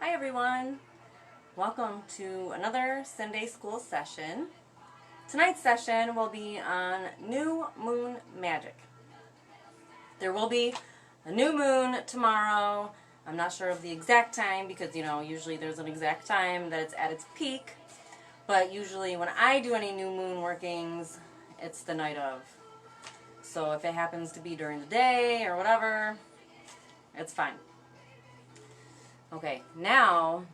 Hi everyone, welcome to another Sunday school session. Tonight's session will be on new moon magic. There will be a new moon tomorrow. I'm not sure of the exact time because, usually there's an exact time that it's at its peak. But usually when I do any new moon workings, it's the night of. So if it happens to be during the day or whatever, it's fine. Okay, now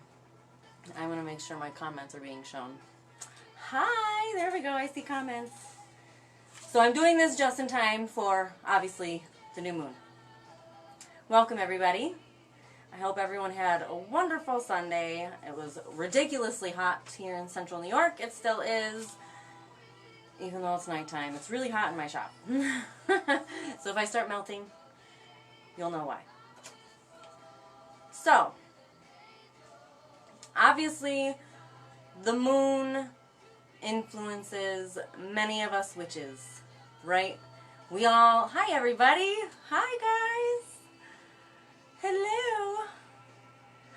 I want to make sure my comments are being shown. Hi, there we go, I see comments. So I'm doing this just in time for, obviously, the new moon. Welcome everybody. I hope everyone had a wonderful Sunday. It was ridiculously hot here in central New York. It still is, even though it's nighttime. It's really hot in my shop. So if I start melting, you'll know why. So, obviously, the moon influences many of us witches, right? We all, hi everybody, hi guys, hello.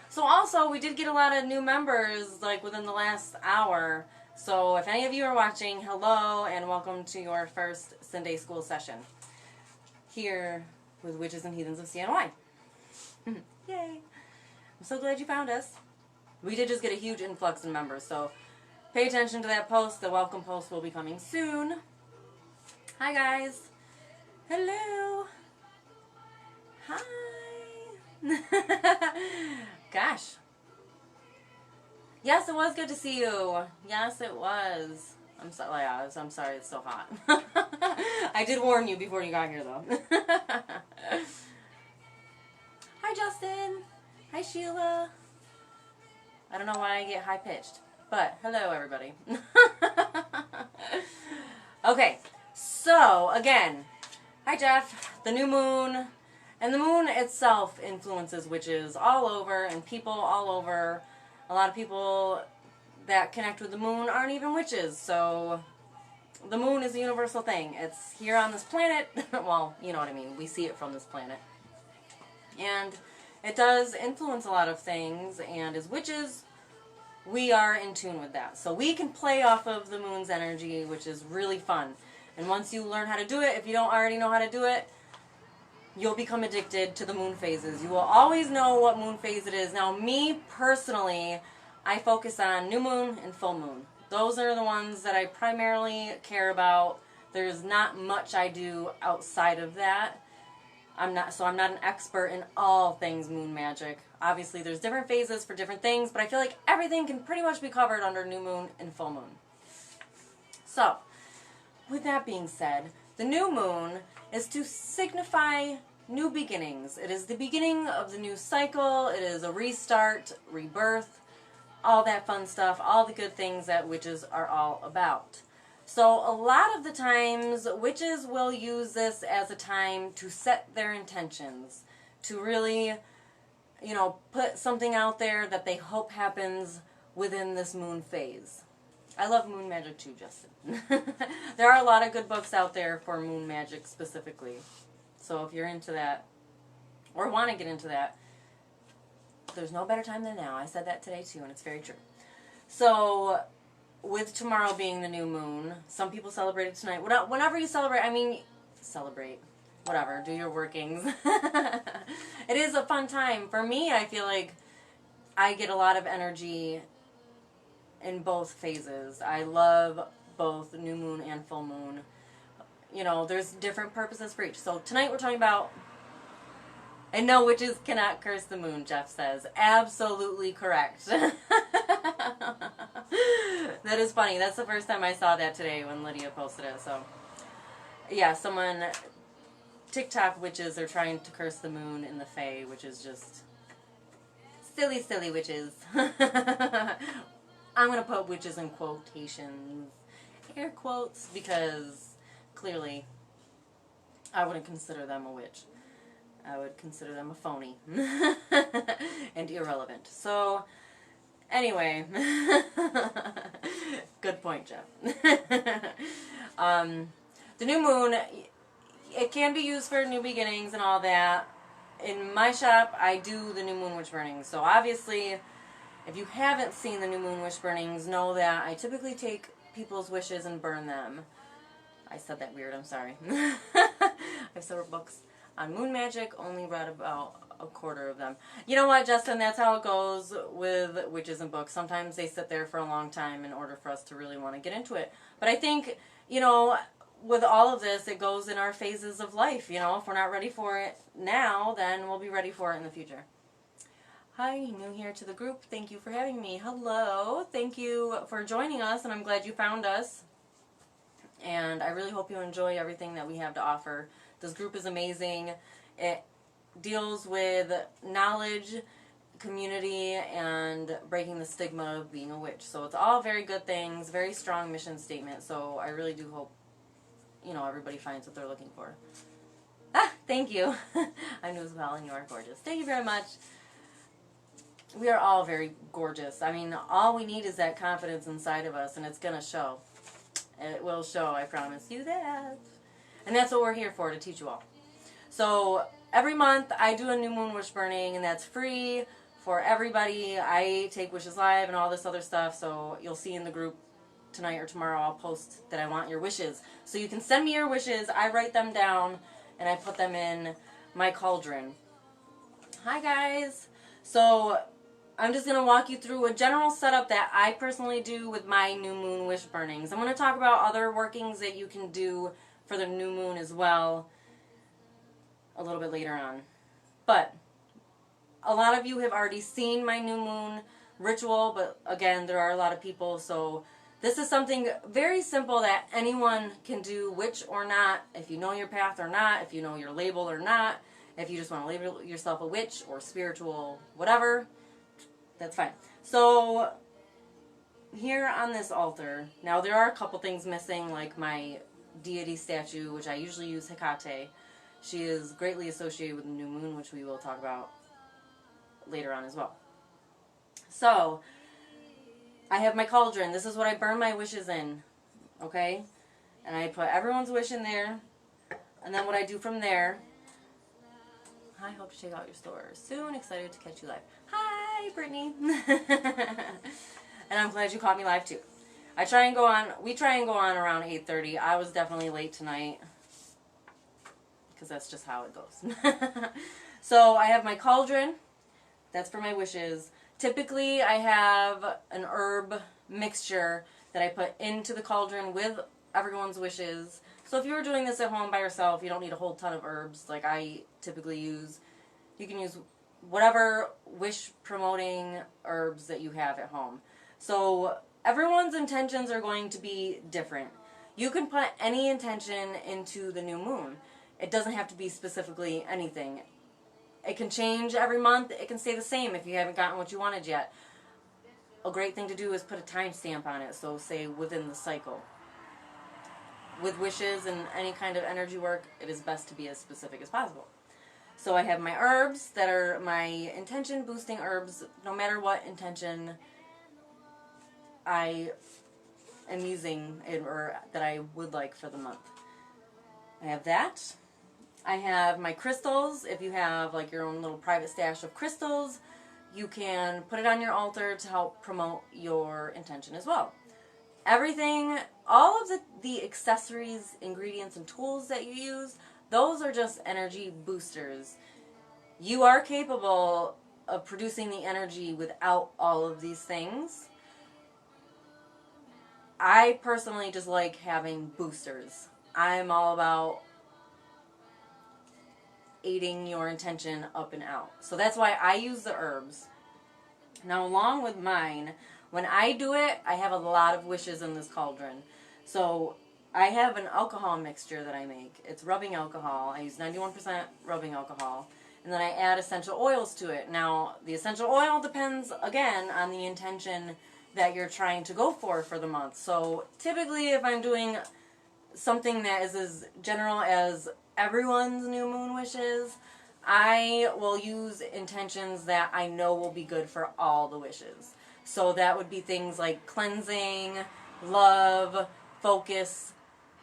So also, we did get a lot of new members, like within the last hour. So if any of you are watching, hello and welcome to your first Sunday school session here with Witches and Heathens of CNY. Yay. I'm so glad you found us. We did just get a huge influx in members, so pay attention to that post. The welcome post will be coming soon. Hi guys. Hello. Hi. Gosh. Yes, it was good to see you. Yes, it was. I'm sorry. I'm sorry it's so hot. I did warn you before you got here, though. Hi, Justin. Hi, Sheila. I don't know why I get high-pitched, but hello, everybody. Okay, so, again, hi, Jeff. The new moon, and the moon itself influences witches all over, and people all over. A lot of people that connect with the moon aren't even witches, so the moon is a universal thing. It's here on this planet. Well, you know what I mean. We see it from this planet. And it does influence a lot of things, and as witches, we are in tune with that. So we can play off of the moon's energy, which is really fun. And once you learn how to do it, if you don't already know how to do it, you'll become addicted to the moon phases. You will always know what moon phase it is. Now, me personally, I focus on new moon and full moon. Those are the ones that I primarily care about. There's not much I do outside of that. I'm not an expert in all things moon magic. Obviously, there's different phases for different things, but I feel like everything can pretty much be covered under new moon and full moon. So, with that being said, the new moon is to signify new beginnings. It is the beginning of the new cycle. It is a restart, rebirth, all that fun stuff, all the good things that witches are all about. So a lot of the times, witches will use this as a time to set their intentions, to really, put something out there that they hope happens within this moon phase. I love moon magic too, Justin. There are a lot of good books out there for moon magic specifically. So if you're into that, or want to get into that, there's no better time than now. I said that today too, and it's very true. So, with tomorrow being the new moon, some people celebrate it tonight. Whenever you celebrate, celebrate. Whatever, do your workings. It is a fun time. For me, I feel like I get a lot of energy in both phases. I love both new moon and full moon. There's different purposes for each. So tonight we're talking about, and no, witches cannot curse the moon, Jeff says. Absolutely correct. That is funny. That's the first time I saw that today when Lydia posted it. So, yeah, TikTok witches are trying to curse the moon in the Fae, which is just silly, silly witches. I'm going to put witches in quotations, air quotes, because clearly I wouldn't consider them a witch. I would consider them a phony and irrelevant. So, anyway, good point, Jeff. The new moon, it can be used for new beginnings and all that. in my shop, I do the new moon wish burnings. So obviously, if you haven't seen the new moon wish burnings, know that I typically take people's wishes and burn them. I said that weird, I'm sorry. I have several books on moon magic, only read about a quarter of them. You know what, Justin, that's how it goes with witches and books. Sometimes they sit there for a long time in order for us to really want to get into it. But I think, you know, with all of this, it goes in our phases of life. You know, if we're not ready for it now, then we'll be ready for it in the future. Hi, new here to the group. Thank you for having me. Hello. Thank you for joining us, and I'm glad you found us. And I really hope you enjoy everything that we have to offer. This group is amazing. It deals with knowledge, community, and breaking the stigma of being a witch. So it's all very good things, very strong mission statement. So I really do hope, you know, everybody finds what they're looking for. Ah, thank you. I'm new as well, and you are gorgeous. Thank you very much. We are all very gorgeous. I mean, all we need is that confidence inside of us, and it's going to show. It will show, I promise you that. And that's what we're here for, to teach you all. So every month I do a new moon wish burning, and that's free for everybody. I take wishes live and all this other stuff, so you'll see in the group tonight or tomorrow I'll post that I want your wishes. So you can send me your wishes, I write them down, and I put them in my cauldron. Hi guys. So I'm just going to walk you through a general setup that I personally do with my new moon wish burnings. I'm going to talk about other workings that you can do for the new moon as well a little bit later on. But a lot of you have already seen my new moon ritual, but again, there are a lot of people, so this is something very simple that anyone can do, witch or not, if you know your path or not, if you know your label or not, if you just want to label yourself a witch or spiritual whatever. That's fine. So here on this altar, now there are a couple things missing, like my deity statue, which I usually use Hecate. She is greatly associated with the new moon, which we will talk about later on as well. So I have my cauldron. This is what I burn my wishes in, okay? And I put everyone's wish in there, and then what I do from there, I hope to check out your store soon. Excited to catch you live. Hi, Brittany. And I'm glad you caught me live too. We try and go on around 8:30. I was definitely late tonight because that's just how it goes. So I have my cauldron. That's for my wishes. Typically, I have an herb mixture that I put into the cauldron with everyone's wishes. So if you were doing this at home by yourself, you don't need a whole ton of herbs like I typically use. You can use whatever wish-promoting herbs that you have at home. So everyone's intentions are going to be different. You can put any intention into the new moon. It doesn't have to be specifically anything. It can change every month. It can stay the same if you haven't gotten what you wanted yet. A great thing to do is put a timestamp on it, so say within the cycle. With wishes and any kind of energy work, it is best to be as specific as possible. So I have my herbs that are my intention boosting herbs, no matter what intention I am using or that I would like for the month. I have that. I have my crystals. If you have like your own little private stash of crystals, you can put it on your altar to help promote your intention as well. Everything, all of the accessories, ingredients, and tools that you use, those are just energy boosters. You are capable of producing the energy without all of these things. I personally just like having boosters. I'm all about aiding your intention up and out. So that's why I use the herbs. Now, along with mine, when I do it, I have a lot of wishes in this cauldron. So I have an alcohol mixture that I make. It's rubbing alcohol. I use 91% rubbing alcohol. And then I add essential oils to it. Now, the essential oil depends, again, on the intention that you're trying to go for the month. So typically, if I'm doing something that is as general as everyone's new moon wishes, I will use intentions that I know will be good for all the wishes. So that would be things like cleansing, love, focus,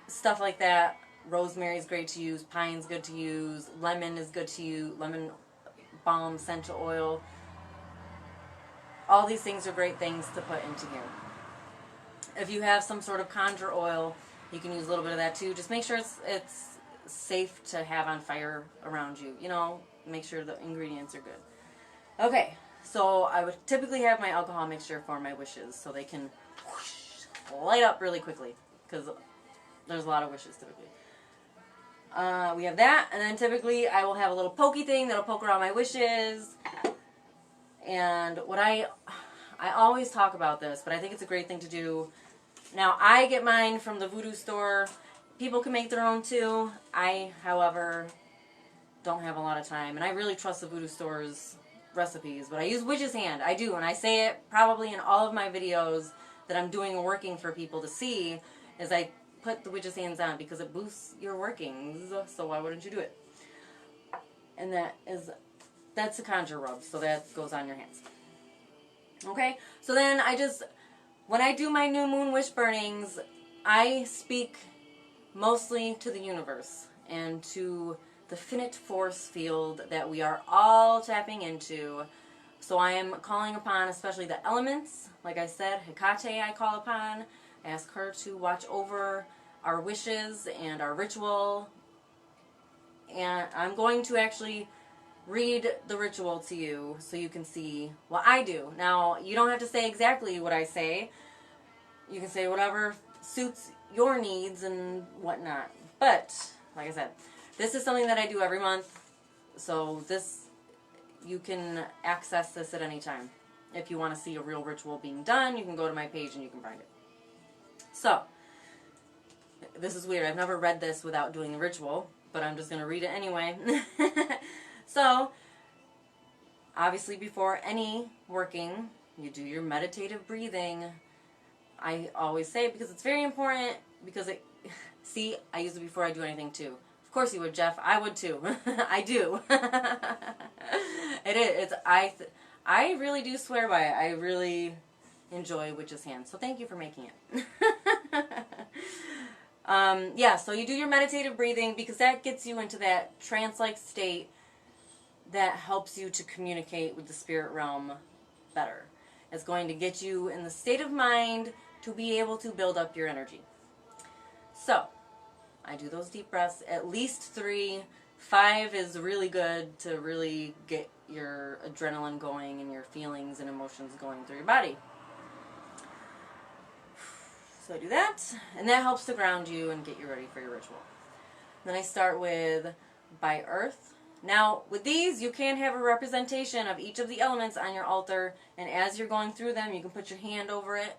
stuff like that. Rosemary is great to use. Pine's good to use. Lemon is good to use. Lemon balm, essential oil. All these things are great things to put into here. If you have some sort of conjure oil, you can use a little bit of that too. Just make sure it's safe to have on fire around you. You know, make sure the ingredients are good. Okay, so I would typically have my alcohol mixture for my wishes so they can whoosh, light up really quickly because there's a lot of wishes typically. We have that, and then typically I will have a little pokey thing that'll poke around my wishes. And what I always talk about this, but I think it's a great thing to do. Now, I get mine from the voodoo store. People can make their own too. I, however, don't have a lot of time, and I really trust the voodoo store's recipes, but I use witch's hand. I do, and I say it probably in all of my videos that I'm doing working for people to see, is I put the witch's hands on because it boosts your workings, so why wouldn't you do it? And that's a conjure rub, so that goes on your hands. Okay, so then when I do my new moon wish burnings, I speak mostly to the universe and to the finite force field that we are all tapping into. So I am calling upon especially the elements. Like I said, Hecate I call upon. I ask her to watch over our wishes and our ritual. And I'm going to actually read the ritual to you so you can see what I do. Now, you don't have to say exactly what I say. You can say whatever suits your needs and whatnot. But, like I said, this is something that I do every month. So you can access this at any time. If you want to see a real ritual being done, you can go to my page and you can find it. So, this is weird. I've never read this without doing the ritual, but I'm just going to read it anyway. So, obviously before any working, you do your meditative breathing. I always say it because it's very important, because see, I use it before I do anything too. Of course you would, Jeff. I would too. I do. It is. I really do swear by it. I really enjoy witch's hand. So thank you for making it. Yeah, so you do your meditative breathing because that gets you into that trance-like state that helps you to communicate with the spirit realm better. It's going to get you in the state of mind to be able to build up your energy. So, I do those deep breaths, at least 3. 5 is really good to really get your adrenaline going and your feelings and emotions going through your body. So I do that, and that helps to ground you and get you ready for your ritual. Then I start with by earth. Now, with these, you can have a representation of each of the elements on your altar, and as you're going through them, you can put your hand over it,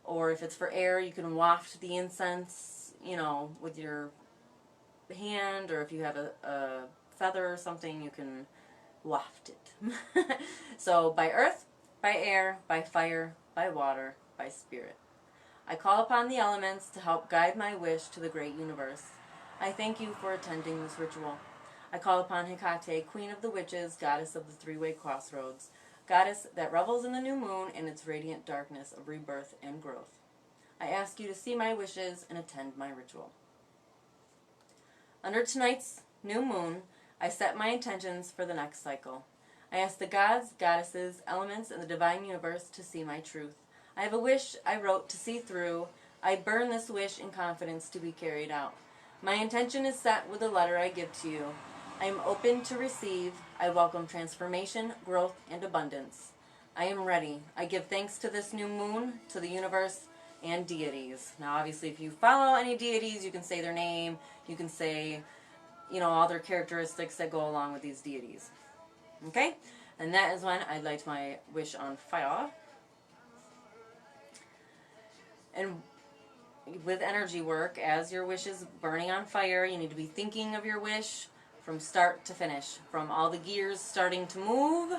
or if it's for air, you can waft the incense, you know, with your hand, or if you have a feather or something, you can waft it. So, by earth, by air, by fire, by water, by spirit. I call upon the elements to help guide my wish to the great universe. I thank you for attending this ritual. I call upon Hecate, Queen of the Witches, Goddess of the Three-Way Crossroads, Goddess that revels in the new moon and its radiant darkness of rebirth and growth. I ask you to see my wishes and attend my ritual. Under tonight's new moon, I set my intentions for the next cycle. I ask the gods, goddesses, elements, and the divine universe to see my truth. I have a wish I wrote to see through. I burn this wish in confidence to be carried out. My intention is set with the letter I give to you. I am open to receive. I welcome transformation, growth, and abundance. I am ready. I give thanks to this new moon, to the universe, and deities. Now, obviously, if you follow any deities, you can say their name. You can say, you know, all their characteristics that go along with these deities. Okay? And that is when I light my wish on fire. And with energy work, as your wish is burning on fire, you need to be thinking of your wish from start to finish. From all the gears starting to move,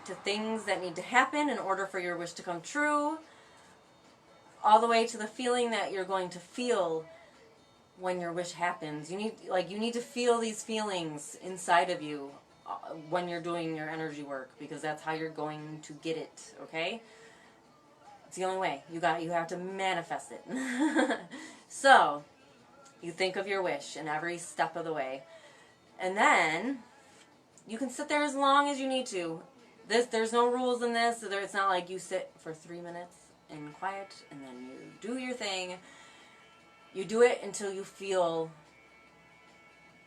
to things that need to happen in order for your wish to come true, all the way to the feeling that you're going to feel when your wish happens. You need to feel these feelings inside of you when you're doing your energy work, because that's how you're going to get it, okay? It's the only way. You have to manifest it. So, you think of your wish in every step of the way. And then, You can sit there as long as you need to. There's no rules in this. It's not like you sit for 3 minutes in quiet and then you do your thing. You do it until you feel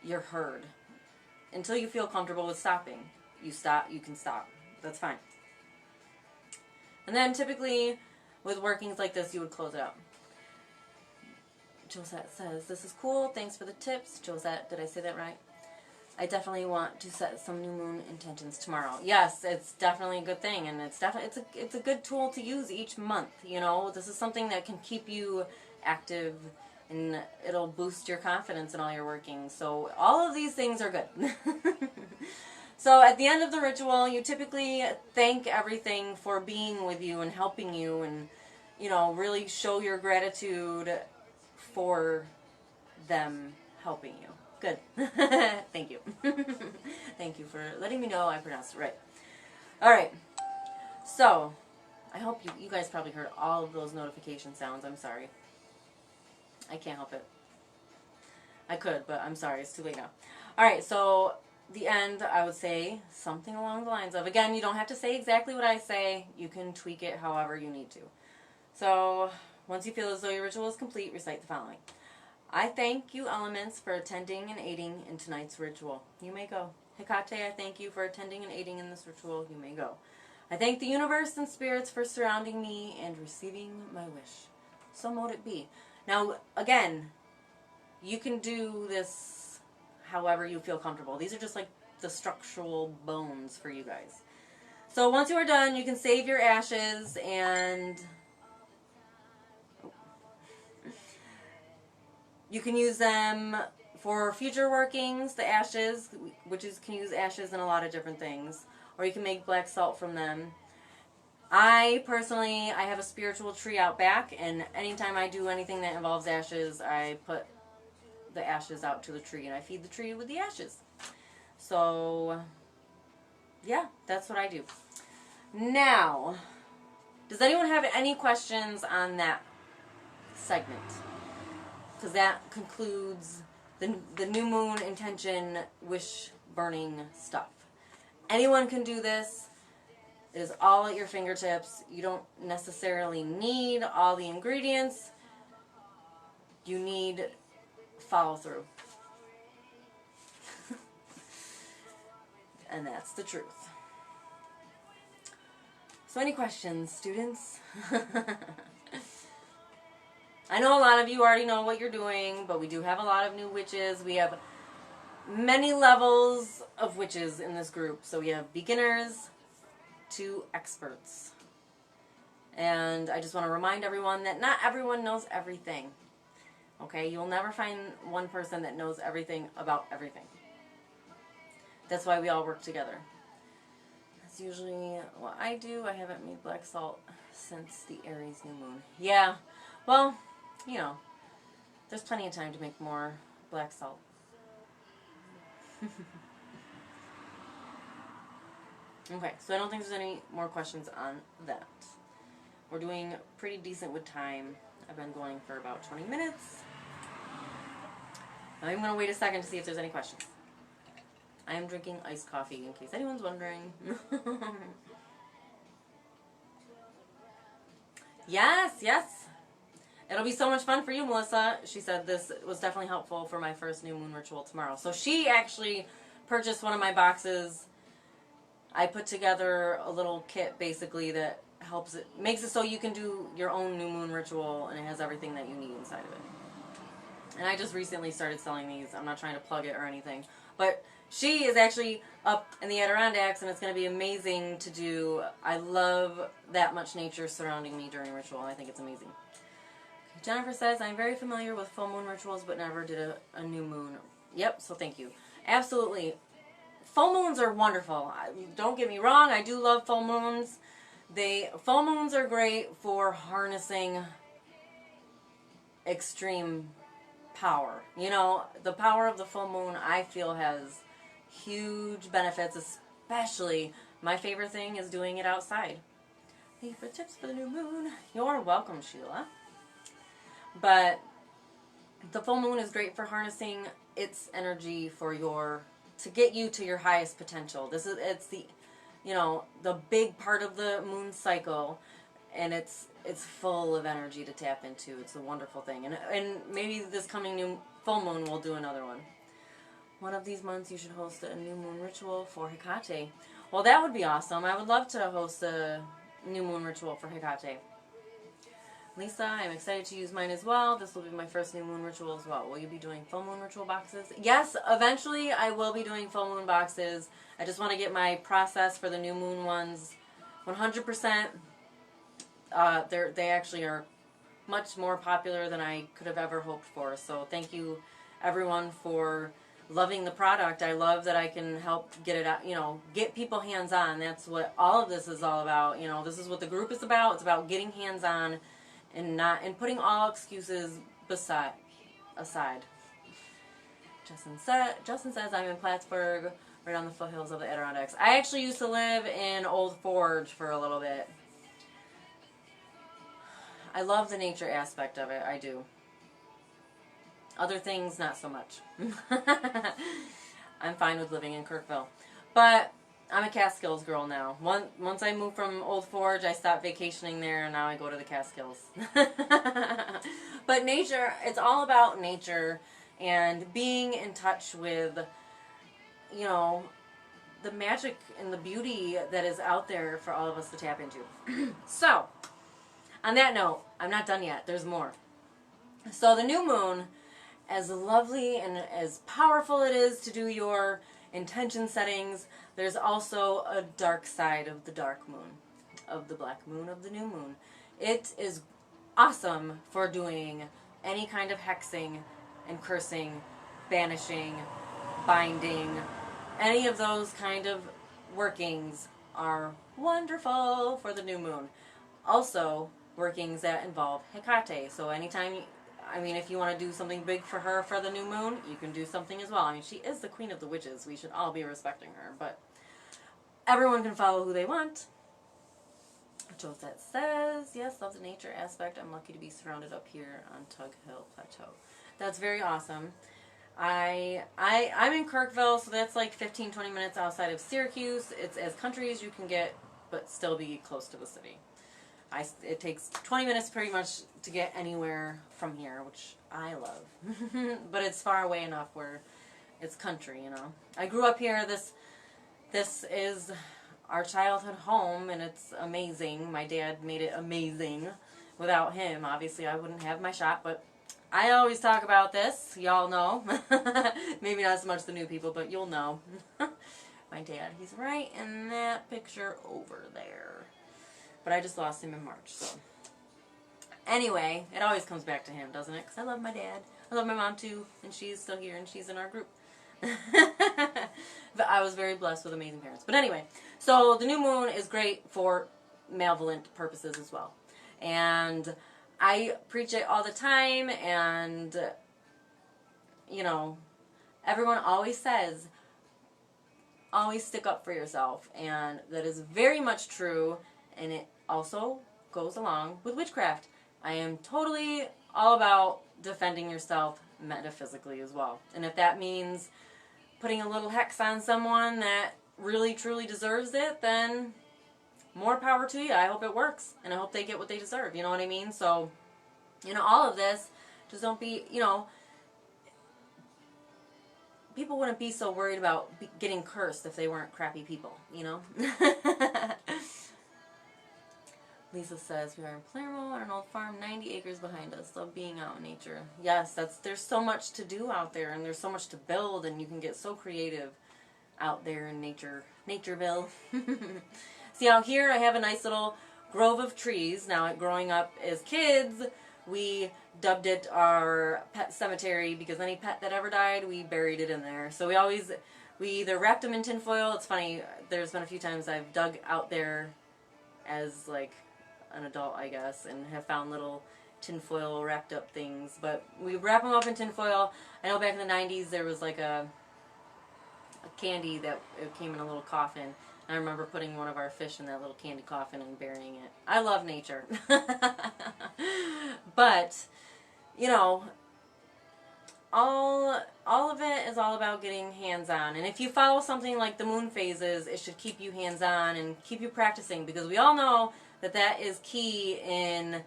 you're heard. Until you feel comfortable with stopping. You can stop. That's fine. And then typically with workings like this, you would close it out. Josette says, this is cool. Thanks for the tips. Josette, did I say that right? I definitely want to set some new moon intentions tomorrow. Yes, it's definitely a good thing, and it's a good tool to use each month. You know, this is something that can keep you active, and it'll boost your confidence in all your workings. So all of these things are good. So at the end of the ritual, you typically thank everything for being with you and helping you, and you know, really show your gratitude for them helping you. Good. Thank you. Thank you for letting me know I pronounced it right. Alright. So, I hope you guys probably heard all of those notification sounds. I'm sorry. I can't help it. I could, but I'm sorry. It's too late now. Alright, so the end, I would say something along the lines of, again, you don't have to say exactly what I say. You can tweak it however you need to. So, once you feel as though your ritual is complete, recite the following. I thank you, elements, for attending and aiding in tonight's ritual. You may go. Hecate, I thank you for attending and aiding in this ritual. You may go. I thank the universe and spirits for surrounding me and receiving my wish. So mote it be. Now, again, you can do this however you feel comfortable. These are just like the structural bones for you guys. So once you are done, you can save your ashes and you can use them for future workings, the ashes, can use ashes in a lot of different things. Or you can make black salt from them. I have a spiritual tree out back, and anytime I do anything that involves ashes, I put the ashes out to the tree, and I feed the tree with the ashes. So, yeah, that's what I do. Now, does anyone have any questions on that segment? Because that concludes the new moon intention wish burning stuff. Anyone can do this. It is all at your fingertips. You don't necessarily need all the ingredients. You need follow through. And that's the truth. So any questions, students? I know a lot of you already know what you're doing, but we do have a lot of new witches. We have many levels of witches in this group. So we have beginners to experts. And I just want to remind everyone that not everyone knows everything. Okay? You'll never find one person that knows everything about everything. That's why we all work together. That's usually what I do. I haven't made black salt since the Aries new moon. Yeah. Well, you know, there's plenty of time to make more black salt. Okay, so I don't think there's any more questions on that. We're doing pretty decent with time. I've been going for about 20 minutes. I'm going to wait a second to see if there's any questions. I am drinking iced coffee, in case anyone's wondering. Yes, yes. It'll be so much fun for you, Melissa. She said this was definitely helpful for my first new moon ritual tomorrow. So she actually purchased one of my boxes. I put together a little kit, basically, that helps it, makes it so you can do your own new moon ritual, and it has everything that you need inside of it. And I just recently started selling these. I'm not trying to plug it or anything. But she is actually up in the Adirondacks, and it's going to be amazing to do. I love that much nature surrounding me during ritual. I think it's amazing. Okay, Jennifer says, I'm very familiar with full moon rituals, but never did a new moon. Yep, so thank you. Absolutely. Full moons are wonderful. Don't get me wrong, I do love full moons. Full moons are great for harnessing extreme power. You know, the power of the full moon, I feel, has huge benefits, especially my favorite thing is doing it outside. Thank you for tips for the new moon. You're welcome, Sheila. But the full moon is great for harnessing its energy for your to get you to your highest potential. It's the, you know, the big part of the moon cycle, and it's full of energy to tap into. It's a wonderful thing. And maybe this coming new full moon we'll do another one. One of these months you should host a new moon ritual for Hecate. Well, that would be awesome. I would love to host a new moon ritual for Hecate. Lisa, I'm excited to use mine as well. This will be my first new moon ritual as well. Will you be doing full moon ritual boxes? Yes, eventually I will be doing full moon boxes. I just want to get my process for the new moon ones 100%. They actually are much more popular than I could have ever hoped for. So thank you everyone for loving the product. I love that I can help get it out, you know, get people hands-on. That's what all of this is all about. You know, this is what the group is about. It's about getting hands-on and putting all excuses aside. Justin says I'm in Plattsburgh, right on the foothills of the Adirondacks. I actually used to live in Old Forge for a little bit. I love the nature aspect of it. I do. Other things, not so much. I'm fine with living in Kirkville. But I'm a Catskills girl now. Once I moved from Old Forge, I stopped vacationing there, and now I go to the Catskills. But nature, it's all about nature and being in touch with, you know, the magic and the beauty that is out there for all of us to tap into. So, on that note, I'm not done yet. There's more. So the new moon, as lovely and as powerful it is to do your intention settings, there's also a dark side of the dark moon, of the black moon, of the new moon. It is awesome for doing any kind of hexing and cursing, banishing, binding. Any of those kind of workings are wonderful for the new moon. Also, workings that involve Hecate. So anytime if you want to do something big for her for the new moon, you can do something as well. I mean, she is the queen of the witches. We should all be respecting her, but everyone can follow who they want. Josette says, yes, love the nature aspect. I'm lucky to be surrounded up here on Tug Hill Plateau. That's very awesome. I'm in Kirkville, so that's like 15-20 minutes outside of Syracuse. It's as country as you can get, but still be close to the city. It takes 20 minutes pretty much to get anywhere from here, which I love. But it's far away enough where it's country, you know. I grew up here. This is our childhood home, and it's amazing. My dad made it amazing. Without him, obviously, I wouldn't have my shop, but I always talk about this. Y'all know. Maybe not so much the new people, but you'll know. My dad, he's right in that picture over there. But I just lost him in March, so. Anyway, it always comes back to him, doesn't it? Because I love my dad. I love my mom, too. And she's still here, and she's in our group. But I was very blessed with amazing parents. But anyway, so the new moon is great for malevolent purposes as well. And I preach it all the time, and, you know, everyone always says, always stick up for yourself. And that is very much true. And it also goes along with witchcraft. I am totally all about defending yourself metaphysically as well. And if that means putting a little hex on someone that really truly deserves it, then more power to you. I hope it works. And I hope they get what they deserve. You know what I mean? So, you know, all of this, just don't be, you know, people wouldn't be so worried about getting cursed if they weren't crappy people, you know? Lisa says, we are in Palermo on an old farm, 90 acres behind us. Love being out in nature. Yes, there's so much to do out there, and there's so much to build, and you can get so creative out there in Natureville. See, out here I have a nice little grove of trees. Now, growing up as kids, we dubbed it our pet cemetery because any pet that ever died, we buried it in there. So we either wrapped them in tinfoil. It's funny, there's been a few times I've dug out there as like an adult, I guess, and have found little tinfoil wrapped up things. But we wrap them up in tinfoil. I know back in the 90s there was like a candy that it came in a little coffin. I remember putting one of our fish in that little candy coffin and burying it. I love nature. But, you know, all of it is all about getting hands-on. And if you follow something like the moon phases, it should keep you hands-on and keep you practicing, because we all know that that is key in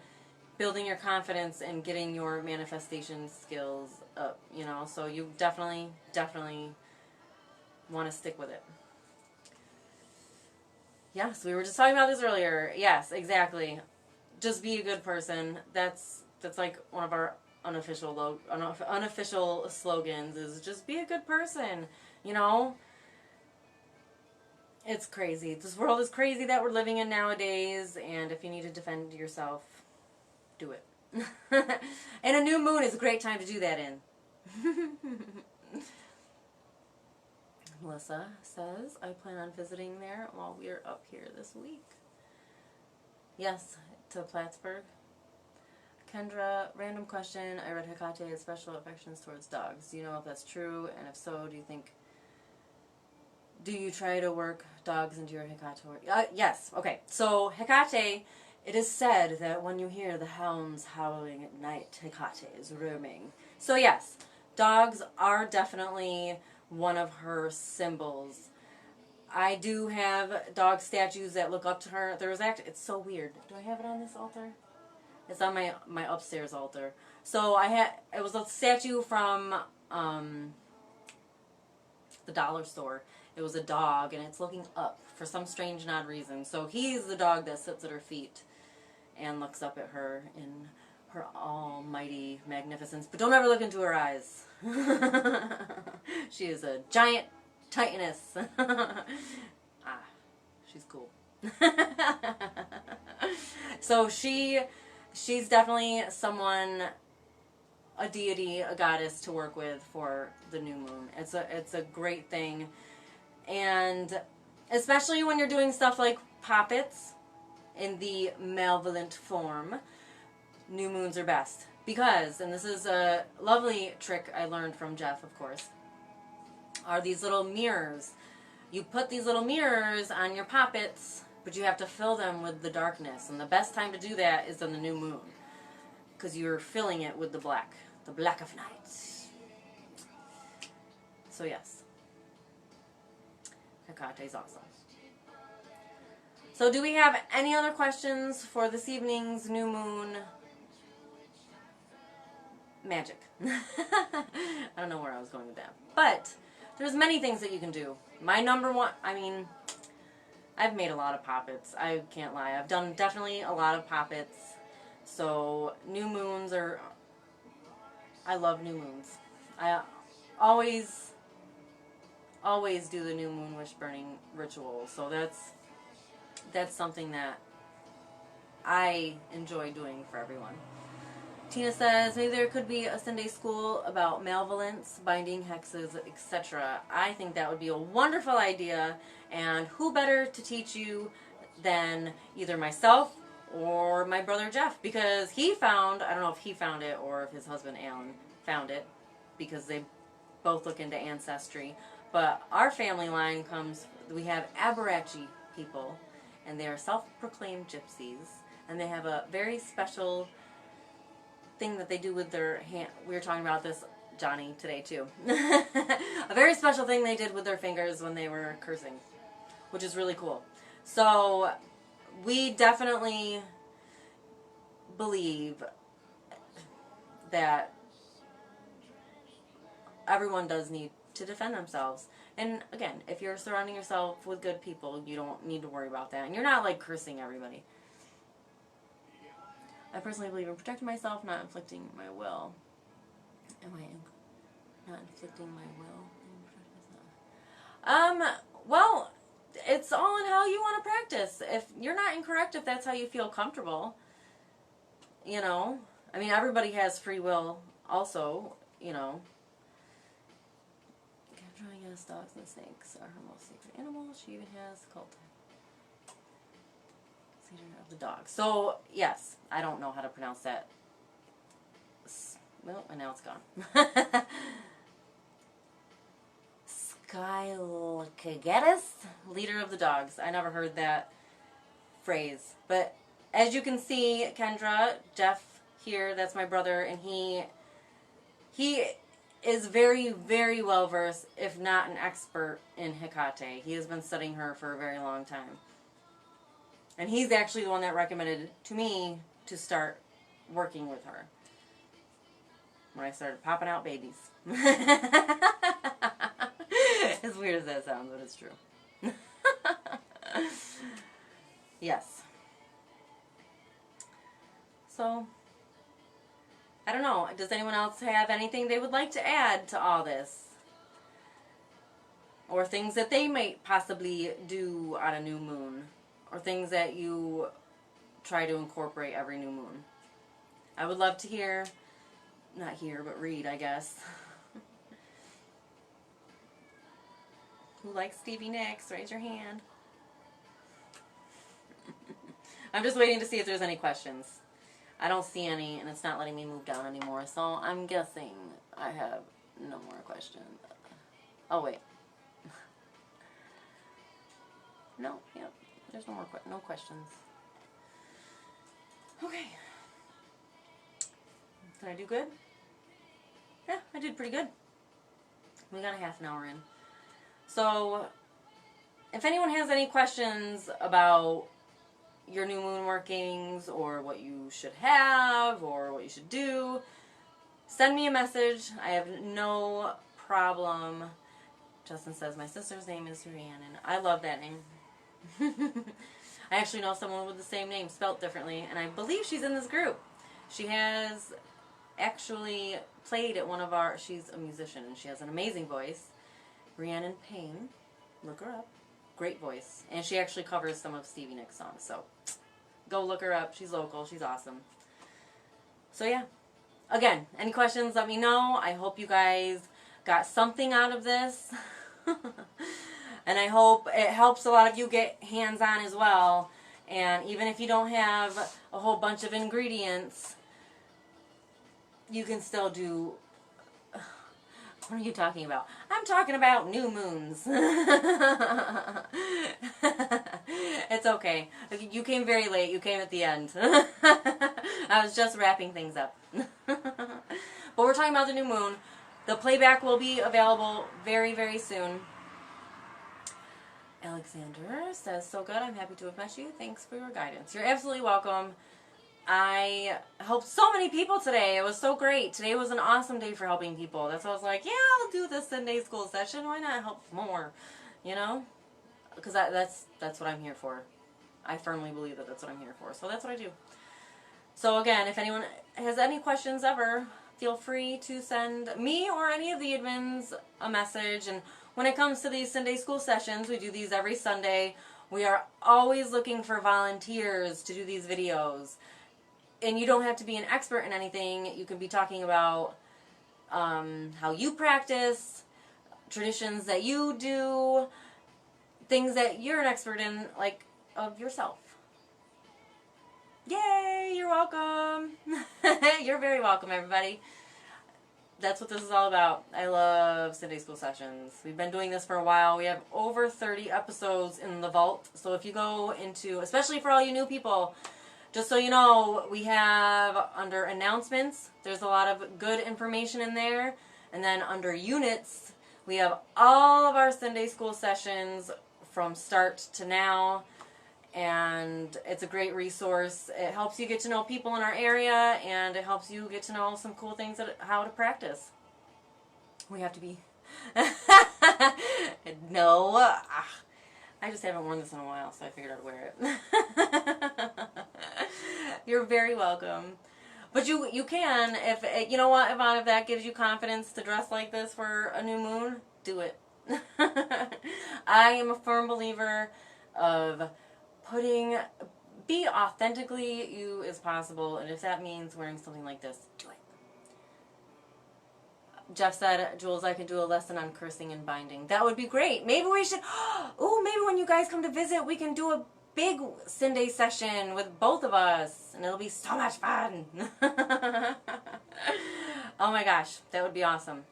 building your confidence and getting your manifestation skills up, you know. So you definitely want to stick with it. Yes, we were just talking about this earlier. Yes, exactly. Just be a good person. That's like one of our unofficial slogans, is just be a good person, you know. It's crazy. This world is crazy that we're living in nowadays, and if you need to defend yourself, do it. And a new moon is a great time to do that in. Melissa says, I plan on visiting there while we're up here this week. Yes, to Plattsburgh. Kendra, random question. I read Hecate has special affections towards dogs. Do you know if that's true? And if so, do you try to work dogs into your Hecate work? Yes. Okay. So Hecate, it is said that when you hear the hounds howling at night, Hecate is roaming. So yes, dogs are definitely one of her symbols. I do have dog statues that look up to her. It's so weird. Do I have it on this altar? It's on my upstairs altar. So it was a statue from the dollar store. It was a dog, and it's looking up for some strange and odd reason. So he's the dog that sits at her feet and looks up at her in her almighty magnificence. But don't ever look into her eyes. She is a giant titaness. She's cool. So she's definitely someone, a deity, a goddess to work with for the new moon. It's a great thing. And especially when you're doing stuff like poppets in the malevolent form, new moons are best. Because, and this is a lovely trick I learned from Jeff, of course, are these little mirrors. You put these little mirrors on your poppets, but you have to fill them with the darkness. And the best time to do that is on the new moon, because you're filling it with the black of night. So yes, Hecate is awesome. So do we have any other questions for this evening's new moon magic? I don't know where I was going with that. But there's many things that you can do. My number one, I've made a lot of poppets. I can't lie. I've done definitely a lot of poppets. So new moons I love new moons. I always do the new moon wish burning ritual. So that's something that I enjoy doing for everyone. Tina says, maybe there could be a Sinday school about malevolence, binding hexes, etc. I think that would be a wonderful idea, and who better to teach you than either myself or my brother Jeff, because I don't know if he found it or if his husband Alan found it, because they both look into ancestry, but our family line we have Aberrachi people, and they are self-proclaimed gypsies, and they have a very special thing that they do with their hand. We were talking about this, Johnny, today too. A very special thing they did with their fingers when they were cursing, which is really cool. So we definitely believe that everyone does need to defend themselves. And again, if you're surrounding yourself with good people, you don't need to worry about that. And you're not like cursing everybody. I personally believe in protecting myself, not inflicting my will. Am I not inflicting my will? Well, it's all in how you want to practice. If you're not incorrect, if that's how you feel comfortable, you know. I mean, everybody has free will also, you know. Capturing as dogs and snakes are her most sacred animals. She even has a cult of the dog. So, yes, I don't know how to pronounce that. Well, and now it's gone. Skylocagetus, leader of the dogs. I never heard that phrase. But as you can see, Kendra, Jeff here, that's my brother, and he is very, very well versed, if not an expert in Hecate. He has been studying her for a very long time. And he's actually the one that recommended to me to start working with her when I started popping out babies. As weird as that sounds, but it's true. Yes. So, I don't know. Does anyone else have anything they would like to add to all this? Or things that they might possibly do on a new moon? Or things that you try to incorporate every new moon? I would love to hear, not hear, but read, I guess. Who likes Stevie Nicks? Raise your hand. I'm just waiting to see if there's any questions. I don't see any, and it's not letting me move down anymore, so I'm guessing I have no more questions. Oh, wait. No, yep. There's no questions. Okay. Did I do good? Yeah, I did pretty good. We got a half an hour in. So, if anyone has any questions about your new moon workings, or what you should have, or what you should do, send me a message. I have no problem. Justin says, my sister's name is Rhiannon. I love that name. I actually know someone with the same name, spelt differently, and I believe she's in this group. She has actually played at one of our, she's a musician, and she has an amazing voice. Rhiannon Payne. Look her up. Great voice. And she actually covers some of Stevie Nicks' songs, so go look her up. She's local. She's awesome. So yeah. Again, any questions, let me know. I hope you guys got something out of this. And I hope it helps a lot of you get hands-on as well. And even if you don't have a whole bunch of ingredients, you can still do... What are you talking about? I'm talking about new moons. It's okay. You came very late. You came at the end. I was just wrapping things up. But we're talking about the new moon. The playback will be available very, very soon. Alexander says, so good. I'm happy to have met you. Thanks for your guidance. You're absolutely welcome. I helped so many people today. It was so great. Today was an awesome day for helping people. That's why I was like, yeah, I'll do this Sunday school session. Why not help more? You know? Because that's what I'm here for. I firmly believe that that's what I'm here for. So that's what I do. So again, if anyone has any questions ever, feel free to send me or any of the admins a message. And when it comes to these Sunday school sessions, we do these every Sunday. We are always looking for volunteers to do these videos. And you don't have to be an expert in anything. You can be talking about how you practice, traditions that you do, things that you're an expert in, like, of yourself. Yay, you're welcome. You're very welcome, everybody. That's what this is all about. I love Sunday school sessions. We've been doing this for a while. We have over 30 episodes in the vault. So if you go into, especially for all you new people, just so you know, we have under announcements, there's a lot of good information in there. And then under units, we have all of our Sunday school sessions from start to now. And it's a great resource. It helps you get to know people in our area, and it helps you get to know some cool things how to practice. We have to be... No. I just haven't worn this in a while, so I figured I'd wear it. You're very welcome. But you can, if you know what, Yvonne, if that gives you confidence to dress like this for a new moon, do it. I am a firm believer of be authentically you as possible, and if that means wearing something like this, do it. Jeff said, Jules, I can do a lesson on cursing and binding. That would be great. Maybe we should, maybe when you guys come to visit, we can do a big Sinday session with both of us, and it'll be so much fun. Oh my gosh, that would be awesome.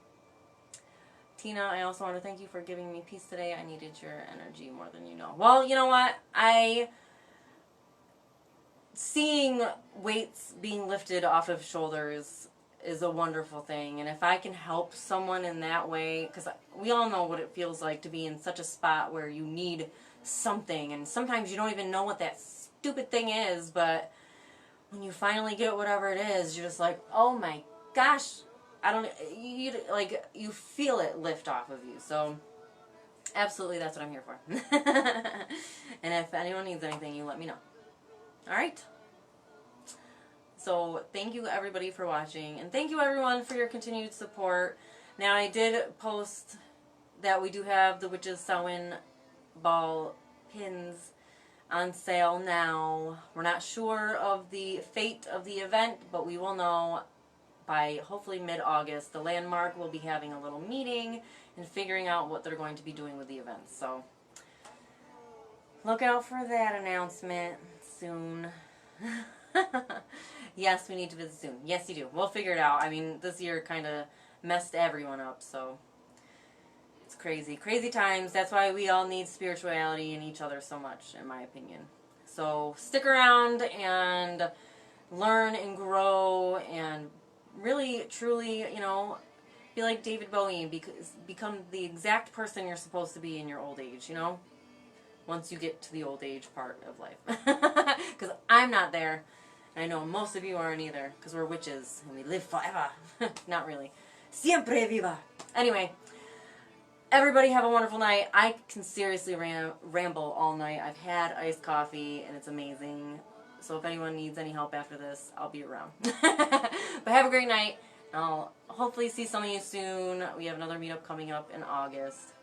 Tina, I also want to thank you for giving me peace today. I needed your energy more than you know. Well, you know what? Seeing weights being lifted off of shoulders is a wonderful thing. And if I can help someone in that way, because we all know what it feels like to be in such a spot where you need something, and sometimes you don't even know what that stupid thing is, but when you finally get whatever it is, you're just like, oh my gosh, you feel it lift off of you. So absolutely, that's what I'm here for. And if anyone needs anything, you let me know. All right. So thank you everybody for watching, and thank you everyone for your continued support. Now, I did post that we do have the Witches Samhain ball pins on sale now. We're not sure of the fate of the event, but we will know by hopefully mid-August. The Landmark will be having a little meeting and figuring out what they're going to be doing with the event. So look out for that announcement soon. Yes, we need to visit soon. Yes, you do. We'll figure it out. I mean, this year kind of messed everyone up, so it's crazy. Crazy times. That's why we all need spirituality in each other so much, in my opinion. So stick around and learn and grow and really, truly, you know, be like David Bowie, become the exact person you're supposed to be in your old age, you know, once you get to the old age part of life. Because I'm not there. I know most of you aren't either, because we're witches, and we live forever. Not really. Siempre viva. Anyway, everybody have a wonderful night. I can seriously ramble all night. I've had iced coffee, and it's amazing. So if anyone needs any help after this, I'll be around. But have a great night. I'll hopefully see some of you soon. We have another meetup coming up in August.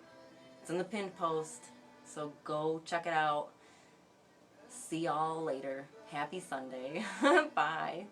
It's in the pinned post, so go check it out. See y'all later. Happy Sunday. Bye.